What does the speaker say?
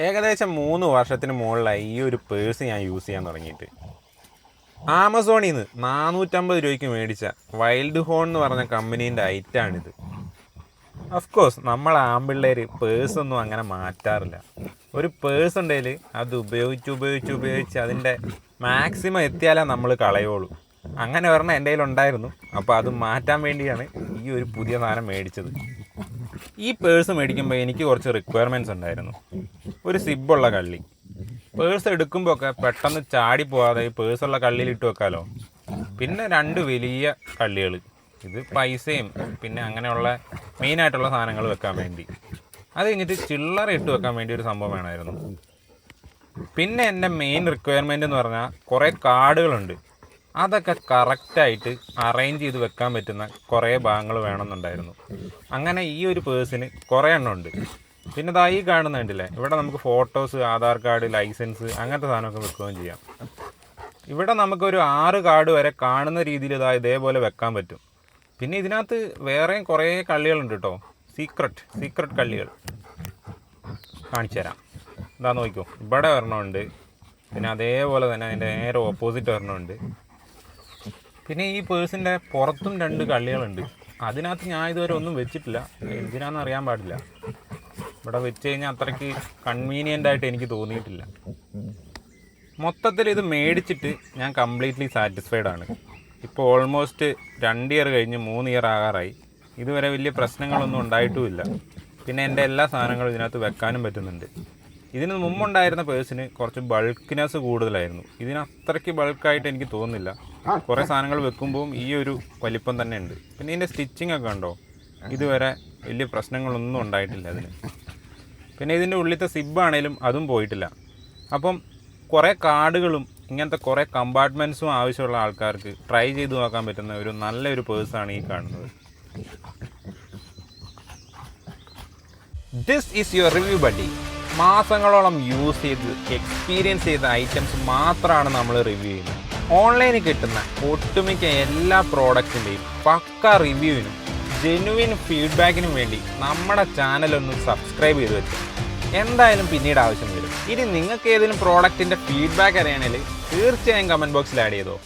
ഏകദേശം 3 വർഷത്തിന് മുകളിലായി ഈ ഒരു പേഴ്സ് ഞാൻ യൂസ് ചെയ്യാൻ തുടങ്ങിയിട്ട്. ആമസോണിൽ നിന്ന് 450 രൂപയ്ക്ക് മേടിച്ച വൈൽഡ് ഹോൺ എന്ന് പറഞ്ഞ കമ്പനീൻ്റെ ഐറ്റാണിത്. ഓഫ്കോഴ്സ് നമ്മൾ ആൺപിള്ളേർ പേഴ്സൊന്നും അങ്ങനെ മാറ്റാറില്ല. ഒരു പേഴ്സ് ഉണ്ടെങ്കിൽ അത് ഉപയോഗിച്ച് അതിൻ്റെ മാക്സിമം എത്തിയാലേ നമ്മൾ കളയുള്ളൂ. അങ്ങനെ ഒരെണ്ണം എൻ്റെ കയ്യിലുണ്ടായിരുന്നു. അപ്പോൾ അത് മാറ്റാൻ വേണ്ടിയാണ് ഈ ഒരു പുതിയ സാധനം മേടിച്ചത്. ഈ പേഴ്സ് മേടിക്കുമ്പോൾ എനിക്ക് കുറച്ച് റിക്വയർമെൻറ്റ്സ് ഉണ്ടായിരുന്നു. ഒരു സിബുള്ള കള്ളി, പേഴ്സ് എടുക്കുമ്പോൾ ഒക്കെ പെട്ടെന്ന് ചാടി പോകാതെ ഈ പേഴ്സുള്ള കള്ളിയിൽ ഇട്ട് വെക്കാമല്ലോ. പിന്നെ 2 വലിയ കള്ളികൾ, ഇത് പൈസയും പിന്നെ അങ്ങനെയുള്ള മെയിനായിട്ടുള്ള സാധനങ്ങൾ വെക്കാൻ വേണ്ടി. അത് കഴിഞ്ഞിട്ട് ചില്ലറ ഇട്ട് വെക്കാൻ വേണ്ടി ഒരു സംഭവം വേണമായിരുന്നു. പിന്നെ എൻ്റെ മെയിൻ റിക്വയർമെൻ്റ് എന്ന് പറഞ്ഞാൽ കുറേ കാർഡുകളുണ്ട്. അതൊക്കെ കറക്റ്റായിട്ട് അറേഞ്ച് ചെയ്ത് വെക്കാൻ പറ്റുന്ന കുറേ ഭാഗങ്ങൾ വേണമെന്നുണ്ടായിരുന്നു. അങ്ങനെ ഈ ഒരു പേഴ്സിന് കുറേ എണ്ണം ഉണ്ട്. പിന്നെ ഇതാ ഈ കാണുന്നുണ്ടല്ലേ, ഇവിടെ നമുക്ക് ഫോട്ടോസ്, ആധാർ കാർഡ്, ലൈസൻസ് അങ്ങനത്തെ സാധനമൊക്കെ വെക്കുകയും ചെയ്യാം. ഇവിടെ നമുക്കൊരു 6 കാർഡ് വരെ കാണുന്ന രീതിയിൽ ഇതേപോലെ വെക്കാൻ പറ്റും. പിന്നെ ഇതിനകത്ത് വേറെയും കുറേ കള്ളികളുണ്ട് കേട്ടോ, സീക്രട്ട് കള്ളികൾ. കാണിച്ചു തരാം. ഇതാ നോക്കിക്കോ, ഇവിടെ ഒരെണ്ണമുണ്ട്. പിന്നെ അതേപോലെ തന്നെ അതിൻ്റെ നേരെ ഓപ്പോസിറ്റ് ഒരെണ്ണമുണ്ട്. പിന്നെ ഈ പേഴ്സിൻ്റെ പുറത്തും 2 കള്ളികളുണ്ട്. അതിനകത്ത് ഞാൻ ഇതുവരെ ഒന്നും വെച്ചിട്ടില്ല, എന്തിനാണെന്ന് അറിയാൻ പാടില്ല. ഇവിടെ വെച്ച് കഴിഞ്ഞാൽ അത്രയ്ക്ക് കൺവീനിയൻ്റ് ആയിട്ട് എനിക്ക് തോന്നിയിട്ടില്ല. മൊത്തത്തിൽ ഇത് മേടിച്ചിട്ട് ഞാൻ കംപ്ലീറ്റ്ലി സാറ്റിസ്ഫൈഡ് ആണ്. ഇപ്പോൾ ഓൾമോസ്റ്റ് 2 ഇയർ കഴിഞ്ഞ് 3 ഇയർ ആകാറായി. ഇതുവരെ വലിയ പ്രശ്നങ്ങളൊന്നും ഉണ്ടായിട്ടുമില്ല. പിന്നെ എൻ്റെ എല്ലാ സാധനങ്ങളും ഇതിനകത്ത് വെക്കാനും പറ്റുന്നുണ്ട്. ഇതിന് മുമ്പുണ്ടായിരുന്ന പേഴ്സിന് കുറച്ച് ബൾക്കിനെസ് കൂടുതലായിരുന്നു. ഇതിന് അത്രയ്ക്ക് ബൾക്കായിട്ട് എനിക്ക് തോന്നുന്നില്ല. കുറേ സാധനങ്ങൾ വെക്കുമ്പോൾ ഈ ഒരു വലിപ്പം തന്നെ ഉണ്ട്. പിന്നെ ഇതിൻ്റെ സ്റ്റിച്ചിങ് ഒക്കെ ഉണ്ടോ, ഇതുവരെ വലിയ പ്രശ്നങ്ങളൊന്നും ഉണ്ടായിട്ടില്ല അതിന്. പിന്നെ ഇതിൻ്റെ ഉള്ളിലത്തെ സിബാണേലും അതും പോയിട്ടില്ല. അപ്പം കുറേ കാർഡുകളും ഇങ്ങനത്തെ കുറേ കമ്പാർട്ട്മെൻറ്റ്സും ആവശ്യമുള്ള ആൾക്കാർക്ക് ട്രൈ ചെയ്ത് നോക്കാൻ പറ്റുന്ന ഒരു നല്ലൊരു പേഴ്സാണ് ഈ കാണുന്നത്. This is your review buddy. മാസങ്ങളോളം യൂസ് ചെയ്ത് എക്സ്പീരിയൻസ് ചെയ്ത ഐറ്റംസ് മാത്രമാണ് നമ്മൾ റിവ്യൂ ചെയ്യുന്നത്. ഓൺലൈനിൽ കിട്ടുന്ന ഒട്ടുമിക്ക എല്ലാ പ്രോഡക്റ്റിൻ്റെയും പക്ക റിവ്യൂവിനും ജെനുവിൻ ഫീഡ്ബാക്കിനും വേണ്ടി നമ്മുടെ ചാനലൊന്ന് സബ്സ്ക്രൈബ് ചെയ്ത് വെച്ചു. എന്തായാലും പിന്നീട് ആവശ്യം വരും. ഇനി നിങ്ങൾക്ക് ഏതെങ്കിലും പ്രോഡക്റ്റിൻ്റെ ഫീഡ്ബാക്ക് അറിയണമെങ്കിൽ തീർച്ചയായും കമൻറ്റ് ബോക്സിൽ ആഡ് ചെയ്തോ.